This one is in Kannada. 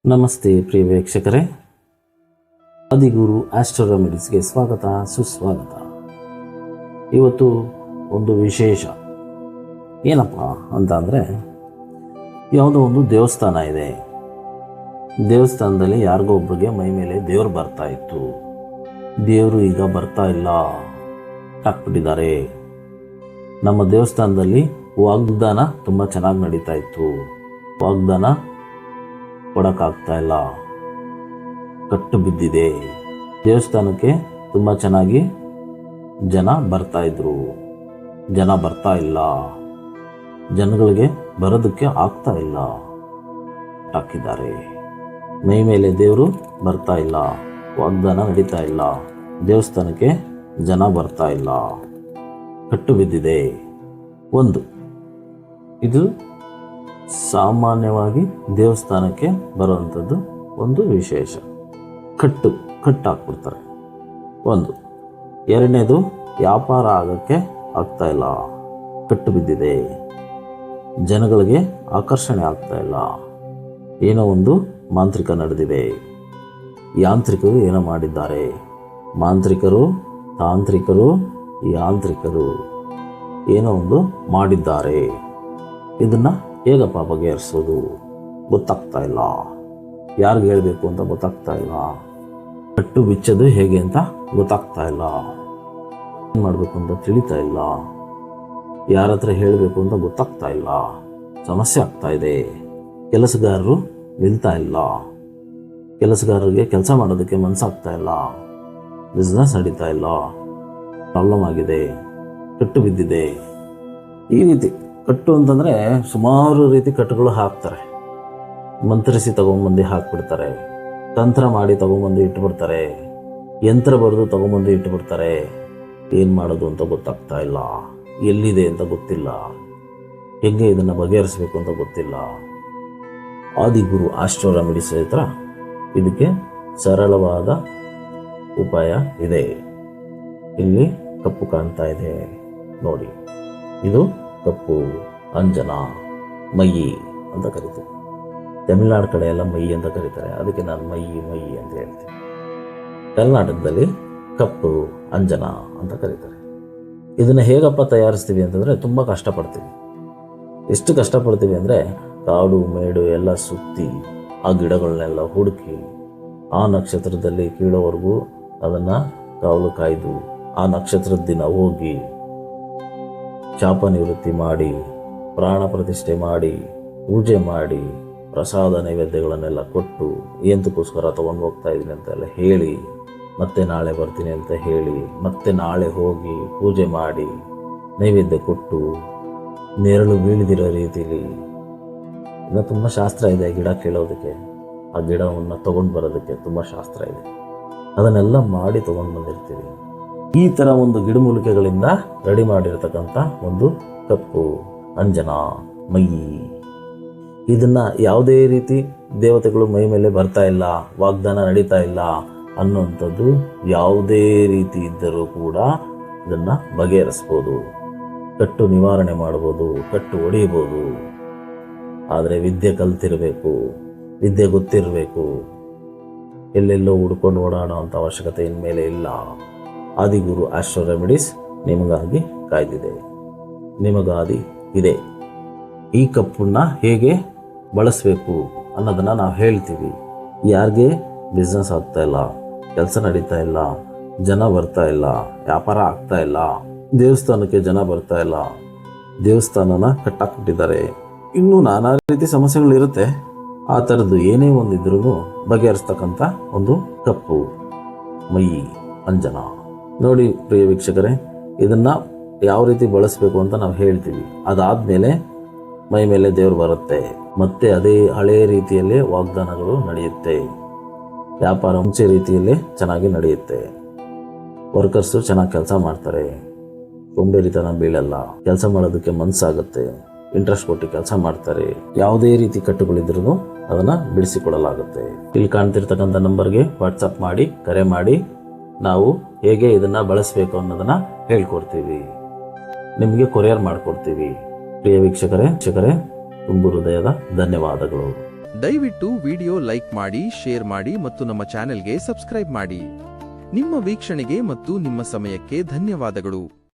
ನಮಸ್ತೆ ಪ್ರಿಯ ವೀಕ್ಷಕರೇ, ಆದಿಗುರು ಆಸ್ಟ್ರೋ ರೆಮಿಡೀಸ್ಗೆ ಸ್ವಾಗತ ಸುಸ್ವಾಗತ. ಇವತ್ತು ಒಂದು ವಿಶೇಷ ಏನಪ್ಪ ಅಂತ ಅಂದರೆ, ಯಾವುದೋ ಒಂದು ದೇವಸ್ಥಾನ ಇದೆ. ದೇವಸ್ಥಾನದಲ್ಲಿ ಯಾರಿಗೋ ಒಬ್ರಿಗೆ ಮೈ ಮೇಲೆ ದೇವರು ಬರ್ತಾ ಇತ್ತು. ದೇವರು ಈಗ ಬರ್ತಾ ಇಲ್ಲ, ಹಾಕ್ಬಿಟ್ಟಿದ್ದಾರೆ. ನಮ್ಮ ದೇವಸ್ಥಾನದಲ್ಲಿ ವಾಗ್ದಾನ ತುಂಬ ಚೆನ್ನಾಗಿ ನಡೀತಾ ಇತ್ತು. ವಾಗ್ದಾನ ಕೊಡೋಕ್ಕಾಗ್ತಾ ಇಲ್ಲ, ಕಟ್ಟು ಬಿದ್ದಿದೆ. ದೇವಸ್ಥಾನಕ್ಕೆ ತುಂಬ ಚೆನ್ನಾಗಿ ಜನ ಬರ್ತಾ ಇದ್ರು, ಜನ ಬರ್ತಾ ಇಲ್ಲ. ಜನಗಳಿಗೆ ಬರೋದಕ್ಕೆ ಆಗ್ತಾ ಇಲ್ಲ, ಹಾಕಿದ್ದಾರೆ. ಮೈ ಮೇಲೆ ದೇವರು ಬರ್ತಾ ಇಲ್ಲ, ವಾಗ್ದಾನ ನಡೀತಾ ಇಲ್ಲ, ದೇವಸ್ಥಾನಕ್ಕೆ ಜನ ಬರ್ತಾ ಇಲ್ಲ, ಕಟ್ಟು ಬಿದ್ದಿದೆ. ಇದು ಸಾಮಾನ್ಯವಾಗಿ ದೇವಸ್ಥಾನಕ್ಕೆ ಬರುವಂಥದ್ದು ಒಂದು ವಿಶೇಷ. ಕಟ್ಟು ಹಾಕ್ಬಿಡ್ತಾರೆ. ಎರಡನೇದು, ವ್ಯಾಪಾರ ಆಗೋಕ್ಕೆ ಆಗ್ತಾ ಇಲ್ಲ, ಕಟ್ಟು ಬಿದ್ದಿದೆ. ಜನಗಳಿಗೆ ಆಕರ್ಷಣೆ ಆಗ್ತಾ ಇಲ್ಲ, ಏನೋ ಒಂದು ಮಾಂತ್ರಿಕ ನಡೆದಿದೆ. ಯಾಂತ್ರಿಕರು ಏನೋ ಮಾಡಿದ್ದಾರೆ. ಮಾಂತ್ರಿಕರು, ತಾಂತ್ರಿಕರು, ಯಾಂತ್ರಿಕರು ಏನೋ ಒಂದು ಮಾಡಿದ್ದಾರೆ. ಇದನ್ನು ಹೇಗಪ್ಪ ಬಗೆಹರಿಸೋದು ಗೊತ್ತಾಗ್ತಾ ಇಲ್ಲ. ಯಾರಿಗೆ ಹೇಳಬೇಕು ಅಂತ ಗೊತ್ತಾಗ್ತಾ ಇಲ್ಲ. ಕಟ್ಟು ಬಿಚ್ಚೋದು ಹೇಗೆ ಅಂತ ಗೊತ್ತಾಗ್ತಾ ಇಲ್ಲ. ಏನು ಮಾಡಬೇಕು ಅಂತ ತಿಳಿತಾ ಇಲ್ಲ. ಯಾರ ಹತ್ರ ಹೇಳಬೇಕು ಅಂತ ಗೊತ್ತಾಗ್ತಾ ಇಲ್ಲ. ಸಮಸ್ಯೆ ಆಗ್ತಾ ಇದೆ. ಕೆಲಸಗಾರರು ನಿಲ್ತಾ ಇಲ್ಲ. ಕೆಲಸಗಾರರಿಗೆ ಕೆಲಸ ಮಾಡೋದಕ್ಕೆ ಮನಸ್ಸಾಗ್ತಾ ಇಲ್ಲ. ಬಿಸ್ನೆಸ್ ನಡೀತಾ ಇಲ್ಲ. ಪ್ರಾಬ್ಲಮ್ ಆಗಿದೆ, ಕಟ್ಟು ಬಿದ್ದಿದೆ. ಈ ರೀತಿ ಕಟ್ಟು ಅಂತಂದರೆ ಸುಮಾರು ರೀತಿ ಕಟ್ಟುಗಳು ಹಾಕ್ತಾರೆ. ಮಂತ್ರಿಸಿ ತಗೊಂಬಂದು ಹಾಕ್ಬಿಡ್ತಾರೆ. ತಂತ್ರ ಮಾಡಿ ತಗೊಂಬಂದು ಇಟ್ಟುಬಿಡ್ತಾರೆ. ಯಂತ್ರ ಬರೆದು ತಗೊಂಬಂದು ಇಟ್ಟುಬಿಡ್ತಾರೆ. ಏನು ಮಾಡೋದು ಅಂತ ಗೊತ್ತಾಗ್ತಾ ಇಲ್ಲ. ಎಲ್ಲಿದೆ ಅಂತ ಗೊತ್ತಿಲ್ಲ. ಹೇಗೆ ಇದನ್ನು ಬಗೆಹರಿಸಬೇಕು ಅಂತ ಗೊತ್ತಿಲ್ಲ. ಆದಿಗುರು ಆಸ್ಟ್ರೋ ರೆಮಿಡೀಸ್ ಹತ್ರ ಇದಕ್ಕೆ ಸರಳವಾದ ಉಪಾಯ ಇದೆ. ಇಲ್ಲಿ ಕಪ್ಪು ಕಾಣ್ತಾ ಇದೆ ನೋಡಿ. ಇದು ಕಪ್ಪು ಅಂಜನ, ಮಯ್ಯಿ ಅಂತ ಕರಿತೀವಿ. ತಮಿಳ್ನಾಡು ಕಡೆ ಎಲ್ಲ ಮೈ ಅಂತ ಕರೀತಾರೆ, ಅದಕ್ಕೆ ನಾನು ಮಯ್ಯಿ ಅಂತ ಹೇಳ್ತೀನಿ. ಕರ್ನಾಟಕದಲ್ಲಿ ಕಪ್ಪು ಅಂಜನ ಅಂತ ಕರೀತಾರೆ. ಇದನ್ನು ಹೇಗಪ್ಪ ತಯಾರಿಸ್ತೀವಿ ಅಂತಂದರೆ ತುಂಬ ಕಷ್ಟಪಡ್ತೀವಿ. ಎಷ್ಟು ಕಷ್ಟಪಡ್ತೀವಿ ಅಂದರೆ, ಕಾಡು ಮೇಡು ಎಲ್ಲ ಸುತ್ತಿ ಆ ಗಿಡಗಳನ್ನೆಲ್ಲ ಹುಡುಕಿ ಆ ನಕ್ಷತ್ರದಲ್ಲಿ ಕೀಳೋವರೆಗೂ ಅದನ್ನು ಕಾವಲು ಕಾಯ್ದು ಆ ನಕ್ಷತ್ರದ ದಿನ ಹೋಗಿ ಶಾಪ ನಿವೃತ್ತಿ ಮಾಡಿ, ಪ್ರಾಣ ಪ್ರತಿಷ್ಠೆ ಮಾಡಿ, ಪೂಜೆ ಮಾಡಿ, ಪ್ರಸಾದ ನೈವೇದ್ಯಗಳನ್ನೆಲ್ಲ ಕೊಟ್ಟು, ಎಂತಕ್ಕೋಸ್ಕರ ತೊಗೊಂಡು ಹೋಗ್ತಾ ಇದ್ದೀನಿ ಅಂತೆಲ್ಲ ಹೇಳಿ, ಮತ್ತೆ ನಾಳೆ ಬರ್ತೀನಿ ಅಂತ ಹೇಳಿ, ಮತ್ತೆ ನಾಳೆ ಹೋಗಿ ಪೂಜೆ ಮಾಡಿ, ನೈವೇದ್ಯ ಕೊಟ್ಟು, ನೆರಳು ಬೀಳದಿರೋ ರೀತಿಲಿ ಇನ್ನು ತುಂಬ ಶಾಸ್ತ್ರ ಇದೆ. ಗಿಡ ಕೇಳೋದಕ್ಕೆ, ಆ ಗಿಡವನ್ನು ತೊಗೊಂಡು ಬರೋದಕ್ಕೆ ತುಂಬ ಶಾಸ್ತ್ರ ಇದೆ. ಅದನ್ನೆಲ್ಲ ಮಾಡಿ ತೊಗೊಂಡು ಬಂದಿರ್ತೀವಿ. ಈ ಥರ ಒಂದು ಗಿಡಮೂಲಿಕೆಗಳಿಂದ ರೆಡಿ ಮಾಡಿರ್ತಕ್ಕಂಥ ಒಂದು ಕಪ್ಪು ಅಂಜನ ಮಯ್ಯಿ. ಇದನ್ನು ಯಾವುದೇ ರೀತಿ ದೇವತೆಗಳು ಮೈ ಮೇಲೆ ಬರ್ತಾ ಇಲ್ಲ, ವಾಗ್ದಾನ ನಡೀತಾ ಇಲ್ಲ ಅನ್ನುವಂಥದ್ದು ಯಾವುದೇ ರೀತಿ ಇದ್ದರೂ ಕೂಡ ಇದನ್ನು ಬಗೆಹರಿಸ್ಬೋದು. ಕಟ್ಟು ನಿವಾರಣೆ ಮಾಡ್ಬೋದು, ಕಟ್ಟು ಹೊಡಿಬೋದು. ಆದರೆ ವಿದ್ಯೆ ಕಲ್ತಿರಬೇಕು, ವಿದ್ಯೆ ಗೊತ್ತಿರಬೇಕು. ಎಲ್ಲೆಲ್ಲೋ ಹುಡ್ಕೊಂಡು ಓಡಾಡೋ ಅಂಥ ಅವಶ್ಯಕತೆ ಇನ್ಮೇಲೆ ಇಲ್ಲ. ಆದಿಗುರು ಆಸ್ಟ್ರೋ ರೆಮಿಡೀಸ್ ನಿಮಗಾಗಿ ಕಾಯ್ದಿದೆ, ನಿಮಗಾಗಿ ಇದೆ. ಈ ಕಪ್ಪನ್ನು ಹೇಗೆ ಬಳಸಬೇಕು ಅನ್ನೋದನ್ನು ನಾವು ಹೇಳ್ತೀವಿ. ಯಾರಿಗೆ ಬಿಸ್ನೆಸ್ ಆಗ್ತಾ ಇಲ್ಲ, ಕೆಲಸ ನಡೀತಾ ಇಲ್ಲ, ಜನ ಬರ್ತಾ ಇಲ್ಲ, ವ್ಯಾಪಾರ ಆಗ್ತಾ ಇಲ್ಲ, ದೇವಸ್ಥಾನಕ್ಕೆ ಜನ ಬರ್ತಾ ಇಲ್ಲ, ದೇವಸ್ಥಾನನ ಕಟ್ಟಾಕ್ಬಿಟ್ಟಿದ್ದಾರೆ, ಇನ್ನೂ ನಾನಾ ರೀತಿ ಸಮಸ್ಯೆಗಳಿರುತ್ತೆ. ಆ ಥರದ್ದು ಏನೇ ಒಂದಿದ್ರೂ ಬಗೆಹರಿಸ್ತಕ್ಕಂಥ ಒಂದು ಕಪ್ಪು ಮಯ್ಯಿ ಅಂಜನ ನೋಡಿ. ಪ್ರಿಯ ವೀಕ್ಷಕರೇ, ಇದನ್ನು ಯಾವ ರೀತಿ ಬಳಸಬೇಕು ಅಂತ ನಾವು ಹೇಳ್ತೀವಿ. ಅದಾದಮೇಲೆ ಮೈ ಮೇಲೆ ದೇವರು ಬರುತ್ತೆ. ಮತ್ತೆ ಅದೇ ಹಳೆಯ ರೀತಿಯಲ್ಲೇ ವಾಗ್ದಾನಗಳು ನಡೆಯುತ್ತೆ. ವ್ಯಾಪಾರ ಮುಂಚೆ ರೀತಿಯಲ್ಲೇ ಚೆನ್ನಾಗಿ ನಡೆಯುತ್ತೆ. ವರ್ಕರ್ಸು ಚೆನ್ನಾಗಿ ಕೆಲಸ ಮಾಡ್ತಾರೆ. ಸೋಂಬೇರಿತನ ಬೀಳಲ್ಲ. ಕೆಲಸ ಮಾಡೋದಕ್ಕೆ ಮನಸ್ಸಾಗುತ್ತೆ. ಇಂಟ್ರೆಸ್ಟ್ ಕೊಟ್ಟು ಕೆಲಸ ಮಾಡ್ತಾರೆ. ಯಾವುದೇ ರೀತಿ ಕಟ್ಟುಗಳಿದ್ರೂ ಅದನ್ನು ಬಿಡಿಸಿಕೊಡಲಾಗುತ್ತೆ. ಇಲ್ಲಿ ಕಾಣ್ತಿರ್ತಕ್ಕಂಥ ನಂಬರ್ಗೆ ವಾಟ್ಸಪ್ ಮಾಡಿ, ಕರೆ ಮಾಡಿ, ನಾವು ಹೇಗೆ ಇದನ್ನು ಬಳಸಬೇಕು ಅನ್ನೋದನ್ನು ಹೇಳ್ಕೊಡ್ತೀವಿ. ನಿಮಗೆ ಕೊರಿಯರ್ ಮಾಡಿಕೊಡ್ತೀವಿ. ಪ್ರಿಯ ವೀಕ್ಷಕರೇ, ತುಂಬ ಹೃದಯದ ಧನ್ಯವಾದಗಳು. ದಯವಿಟ್ಟು ವಿಡಿಯೋ ಲೈಕ್ ಮಾಡಿ, ಶೇರ್ ಮಾಡಿ ಮತ್ತು ನಮ್ಮ ಚಾನೆಲ್ಗೆ ಸಬ್ಸ್ಕ್ರೈಬ್ ಮಾಡಿ. ನಿಮ್ಮ ವೀಕ್ಷಣೆಗೆ ಮತ್ತು ನಿಮ್ಮ ಸಮಯಕ್ಕೆ ಧನ್ಯವಾದಗಳು.